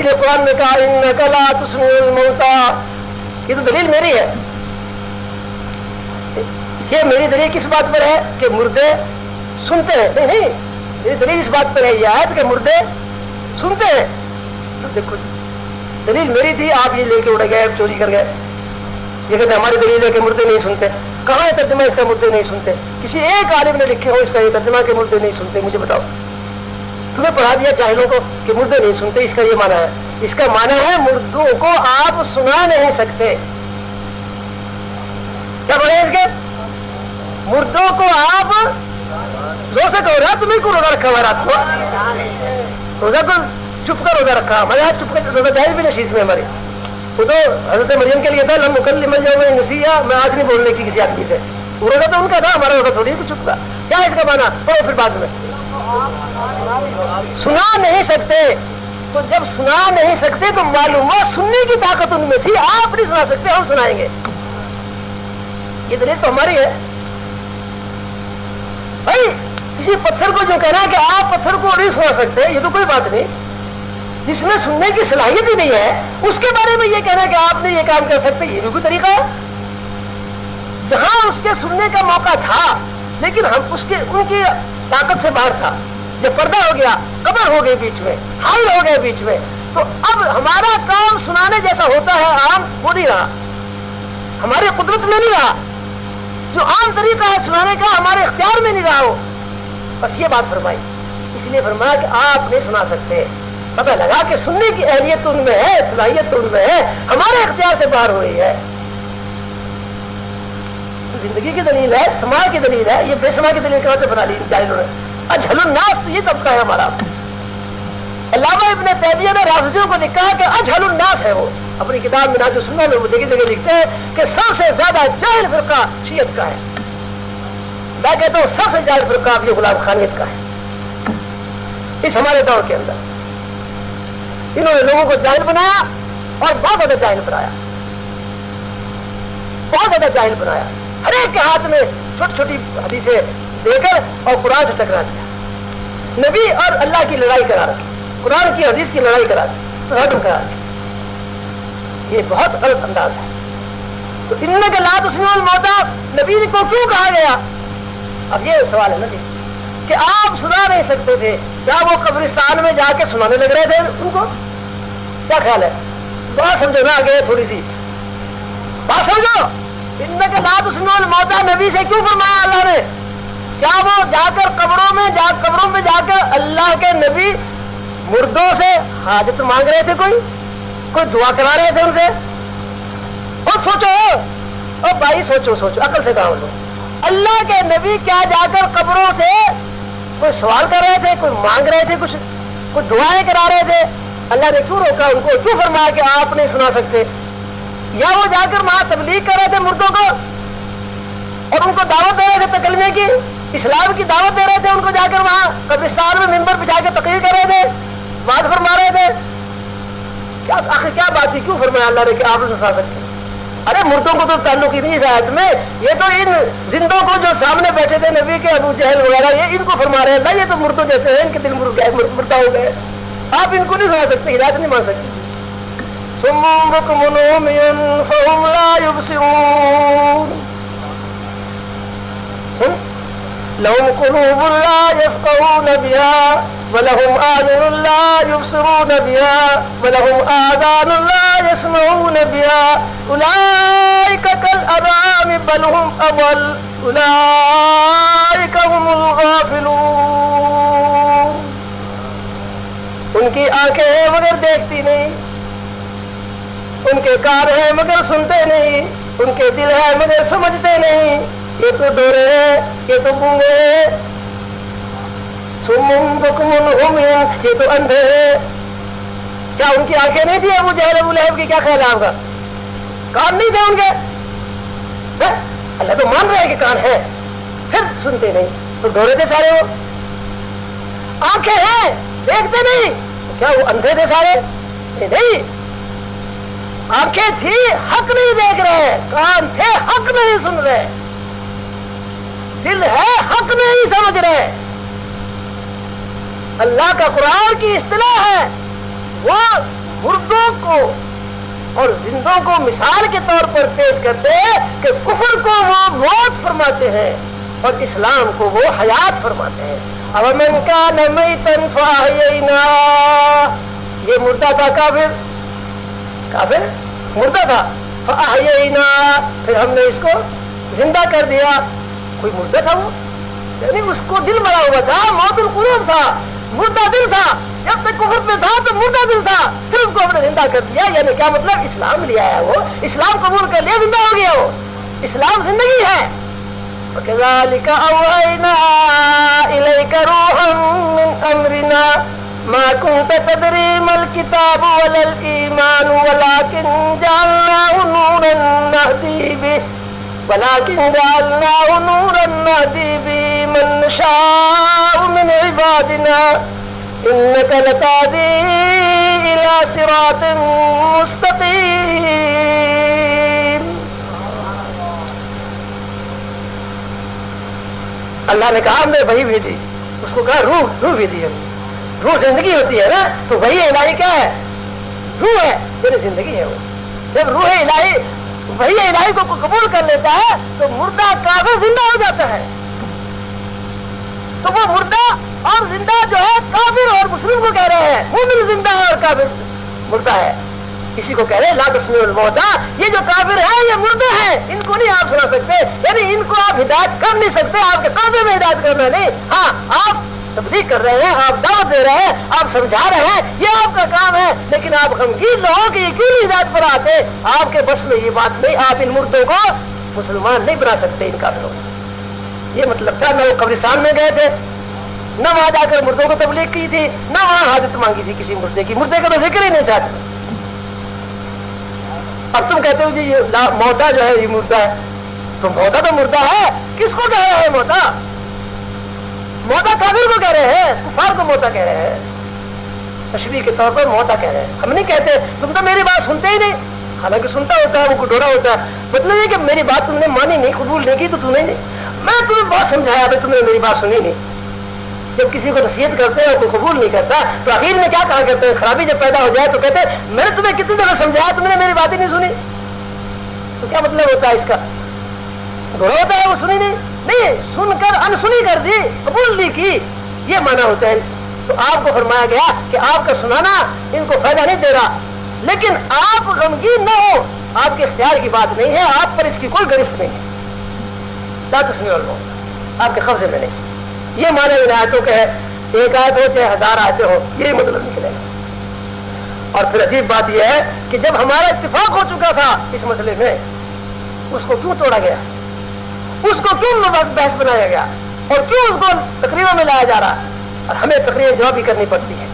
لیے قرآن نے کہا انک لا تسمع الموتى. یہ تو دلیل میری ہے. یہ میری دلیل کس بات پر ہے کہ مردے سنتے ہیں؟ نہیں، میری دلیل اس بات پر ہے یہ آیت کہ مردے سنتے ہیں. تو دیکھو دلیل میری تھی، آپ یہ لے کے اڑ گئے، چوری کر گئے. یہ کہتے ہماری دلیل ہے کہ مردے نہیں سنتے. کہاں ہے ترجمہ اس کا مردے نہیں سنتے؟ کسی ایک عالم نے لکھے ہو اس کا یہ ترجمہ کہ مردے نہیں سنتے؟ مجھے بتاؤ. تمہیں پڑھا دیا جاہلوں کو کہ مردے نہیں سنتے، اس کا یہ معنی ہے. اس کا معنی ہے مردوں کو آپ سنا نہیں سکتے. کیا پڑھے اس کے؟ مردوں کو آپ زور سے کہو رہا تمہیں کو روزہ رکھا ہوا رات کو، روزہ تو چپ کر روزہ رکھا. ہمارے یہاں چپ کر روزہ جائز بھی نشیز میں ہماری. وہ تو حضرت مریم کے لیے تھا لم اکلم اليوم انسیا، میں آج نہیں بولنے کی کسی آدمی سے. وہ روزہ تو ان کا تھا، ہمارا روزہ تھوڑی ہے چپ کا. کیا اس کا معنی پڑھو پھر بعد میں. سنا نہیں سکتے. تو جب سنا نہیں سکتے تو معلوم ہوا سننے کی طاقت ان میں تھی. آپ نہیں سنا سکتے، ہم سنائیں گے. یہ دلیل تو ہماری ہے بھائی. کسی پتھر کو جو کہنا کہ آپ پتھر کو نہیں سنا سکتے، یہ تو کوئی بات نہیں. جس میں سننے کی صلاحیت ہی نہیں ہے اس کے بارے میں یہ کہنا کہ آپ نے یہ کام کر سکتے، یہ بھی کوئی طریقہ ہے. جہاں اس کے سننے کا موقع تھا لیکن ہم ان کی طاقت سے باہر تھا. جب پردہ ہو گیا، قبر ہو گئی بیچ میں، حائل ہو گئے بیچ میں، تو اب ہمارا کام سنانے جیسا ہوتا ہے عام وہ نہیں رہا، ہماری قدرت میں نہیں رہا. جو عام طریقہ ہے سنانے کا ہمارے اختیار میں نہیں رہا ہو. بس یہ بات فرمائی. اس لیے فرمایا کہ آپ نہیں سنا سکتے. پتہ لگا کہ سننے کی اہلیت ان میں ہے، صلاحیت ان میں ہے، ہمارے اختیار سے باہر ہو رہی ہے. زندگی کی دلیل ہے، سما کی دلیل ہے. یہ بے سما کی دلیل کہاں سے بنا لی جاہلوں نے؟ اجہل الناس یہ طبقہ ہے ہمارا. علامہ ابن تیمیہ نے رافضیوں کو لکھا کہ اجہل الناس ہے. وہ اپنی کتاب منہاج السنہ میں وہ جگہ جگہ لکھتے ہیں کہ سب سے زیادہ جاہل فرقہ شیعت کا ہے. میں کہتا ہوں سب سے جاہل فرقہ یہ غلام خانیت کا ہے. اس ہمارے دور کے اندر انہوں نے لوگوں کو جاہل بنایا اور بہت زیادہ جاہل بنایا، بہت زیادہ جاہل بنایا. ہر ایک کے ہاتھ میں چھوٹی چھوٹی حدیثیں دے کر اور قرآن سے ٹکرا دیا. نبی اور اللہ کی لڑائی کرا رکھی، قرآن کی حدیث کی لڑائی کرا دی، ختم کرا دی. یہ بہت غلط انداز ہے. تو انک لا تسمع الموتى نبی کو کیوں کہا گیا؟ اب یہ سوال ہے نا جی کہ آپ سنا نہیں سکتے تھے، کیا وہ قبرستان میں جا کے سنانے لگ رہے تھے ان کو؟ کیا خیال ہے؟ بات سمجھو نا آگے تھوڑی سی بات سمجھو. انک لا تسمع الموتى نبی سے کیوں فرمایا اللہ نے؟ کیا وہ جا کر قبروں میں جا کر اللہ کے نبی مردوں سے حاجت مانگ رہے تھے؟ کوئی دعا کرا رہے تھے ان سے؟ اور سوچو اور بھائی سوچو عقل سے کام لو. اللہ کے نبی کیا جا کر قبروں سے کوئی سوال کر رہے تھے، کوئی مانگ رہے تھے، کوئی دعائیں کرا رہے تھے؟ اللہ نے کیوں روکا ان کو؟ کیوں فرمایا کہ آپ نہیں سنا سکتے؟ یا وہ جا کر وہاں تبلیغ کر رہے تھے مردوں کو اور ان کو دعوت دے رہے تھے تکلمے کی، اسلام کی دعوت دے رہے تھے ان کو، جا کر وہاں قبرستان میں منبر بچھا کے تقریر کر رہے تھے، بات فرما رہے تھے؟ آخر کیا بات تھی؟ کیوں فرمایا اللہ نے کہ آپ نہیں سنا سکتے؟ ارے مردوں کو تو تعلق ہی نہیں اس آیت میں. یہ تو ان زندوں کو جو سامنے بیٹھے تھے نبی کے ابو جہل وغیرہ، یہ ان کو فرما رہے ہیں نا. یہ تو مردوں جیسے ہیں، ان کے دل مردہ ہو گئے. آپ ان کو نہیں سنا سکتے، ہدایت نہیں مان سکتے. صم بکم عمی فهم لا يبصرون لهم قلوب لا يفقهون بها ولهم أعين لا يبصرون بها ولهم آذان لا يسمعون بها أولئك كالأنعام بل هم أضل أولئك هم الغافلون. ان کی آنکھیں ہیں مگر دیکھتی نہیں، ان کے کان ہیں مگر سنتے نہیں، ان کے دل ہے مگر سمجھتے نہیں. یہ تو دورے ہیں، یہ تو گونگے ہیں. صم بکم عمی، یہ تو اندھے ہیں. کیا ان کی آنکھیں نہیں تھی ابو جہل ابو لہب کی؟ کیا خیال ہے آپ کا؟ کان نہیں تھے ان کے؟ اللہ تو مان رہے ہیں کہ کان ہے، پھر سنتے نہیں. تو دورے تھے سارے وہ. آنکھیں ہیں دیکھتے نہیں، کیا وہ اندھے تھے سارے؟ نہیں، آنکھیں تھی حق نہیں دیکھ رہے، کان تھے حق نہیں سن رہے، دل ہے حق نہیں سمجھ رہے. اللہ کا قرآن کی اصطلاح ہے، وہ مردوں کو اور زندوں کو مثال کے طور پر پیش کرتے کہ کفر کو وہ موت فرماتے ہیں اور اسلام کو وہ حیات فرماتے ہیں. اومن کان میتا فاحیینا، یہ مردہ تھا کافر مردہ تھا. فاحیینا، پھر ہم نے اس کو زندہ کر دیا. کوئی مردہ تھا وہ، یعنی اس کو دل مرا ہوا تھا، موت القلوب تھا، مردہ دل تھا. جب تک کفر میں تھا تو مردہ دل تھا، پھر اس کو ہم نے زندہ کر دیا. یعنی کیا مطلب؟ اسلام لیا ہے، وہ اسلام قبول کر لیا، زندہ ہو گیا. وہ اسلام زندگی ہے. وَكَذَلِكَ أَوْحَيْنَا إِلَيْكَ رُوحًا مِّنْ أَمْرِنَا مَا كُنْتَ تَدْرِي مَا الْكِتَابُ وَلَا الْإِيمَانُ وَلَكِنْ جَعَلْنَاهُ نُورًا نَهْدِي بِهِ مَن نَّشَاءُ مِنْ عِبَادِنَا إِنَّكَ لَتَهْدِي إِلَى صِرَاطٍ مُّسْتَقِيمٍ. اللہ نے کہا ہم نے وحی بھیجی، اس کو کہا روح بھیجی. ہم روح زندگی ہوتی ہے نا، تو وحی الہی کیا ہے؟ روح ہے، میری زندگی ہے. وہ جب روح الہی وحی الہی کو قبول کر لیتا ہے تو مردہ کافر زندہ ہو جاتا ہے. تو وہ مردہ اور زندہ جو ہے کافر اور مسلم کو کہہ رہے ہیں مومن زندہ ہے اور کافر مردہ ہے. اسی کو کہہ رہے ہیں لا تسمعوا الموتى. یہ جو کافر ہے یہ مردہ ہے، ان کو نہیں آپ سنا سکتے، یعنی ان کو آپ ہدایت کر نہیں سکتے. آپ کے قبضے میں ہدایت کرنا نہیں. ہاں آپ تبلیغ کر رہے ہیں، آپ دعوت دے رہے ہیں، آپ سمجھا رہے ہیں، یہ آپ کا کام ہے. لیکن آپ غمگین لوگوں کی کیوں نہیں ہدایت پر آتے؟ آپ کے بس میں یہ بات نہیں. آپ ان مردوں کو مسلمان نہیں بنا سکتے، ان کافروں کو. یہ مطلب تھا. نہ وہ قبرستان میں گئے تھے، نہ وہاں جا کر مردوں کو تبلیغ کی تھی، نہ وہاں حاجت مانگی تھی کسی مردے کی. مردے کا تو ذکر ہی نہیں چاہتے. اب تم کہتے ہو جی یہ موتا جو ہے یہ مردہ ہے، تو موتا تو مردہ ہے. کس کو کہہ رہے ہیں موتا؟ موتا کافر کو کہہ رہے ہیں، کفار کو موتا کہہ رہے ہیں. تشبیہ کے طور پر موتا کہہ رہے ہیں. ہم نہیں کہتے تم تو میری بات سنتے ہی نہیں، حالانکہ سنتا ہوتا ہے، وہ کٹورا ہوتا ہے. مطلب یہ کہ میری بات تم نے مانی نہیں، قبول نہیں کی، تو تم نے نہیں. میں تمہیں بہت سمجھایا تھا، تم نے میری بات سنی نہیں. جب کسی کو نصیحت کرتے ہیں کوئی قبول نہیں کرتا تو آخر میں کیا کہا کرتے ہیں؟ خرابی جب پیدا ہو جائے تو کہتے ہیں میں نے تمہیں کتنی دفعہ سمجھایا، تم نے میری بات ہی نہیں سنی. تو کیا مطلب ہوتا ہے اس کا؟ برا ہوتا ہے وہ سنی نہیں سن کر انسنی کر دی، قبول نہیں کی، یہ مانا ہوتا ہے. تو آپ کو فرمایا گیا کہ آپ کا سنانا ان کو فائدہ نہیں دے رہا، لیکن آپ غمگین نہ ہو، آپ کے اختیار کی بات نہیں ہے، آپ پر اس کی کوئی گرفت نہیں ہے. لا تسمعوا الموتى، آپ کے قبضے میں نہیں. یہ معنی ان آیتوں کے ہے. ایک آیت ہو چاہے 1000 آیتیں ہو، یہی مطلب نکلے گا. اور پھر عجیب بات یہ ہے کہ جب ہمارا اتفاق ہو چکا تھا اس مسئلے میں، اس کو کیوں توڑا گیا؟ اس کو کیوں بحث بنایا گیا؟ اور کیوں اس کو تقریروں میں لایا جا رہا؟ اور ہمیں تقریر جوابی کرنی پڑتی ہے.